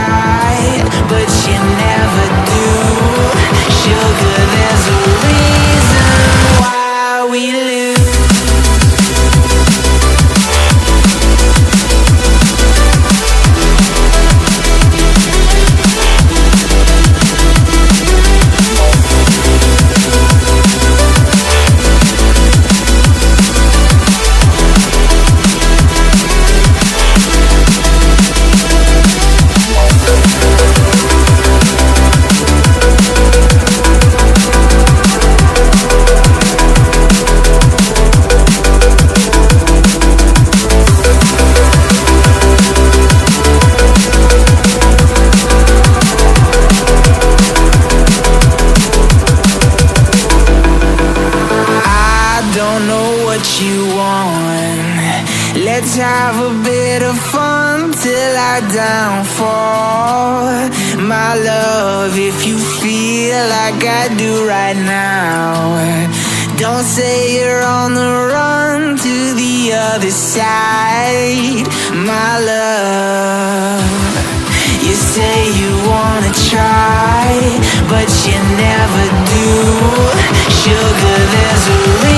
try, but you never do. Sugar, there's a reason why we lose. You want. Let's have a bit of fun till I downfall. My love, if you feel like I do right now, don't say you're on the run to the other side. My love, you say you wanna try, but you never do. Sugar, there's a reason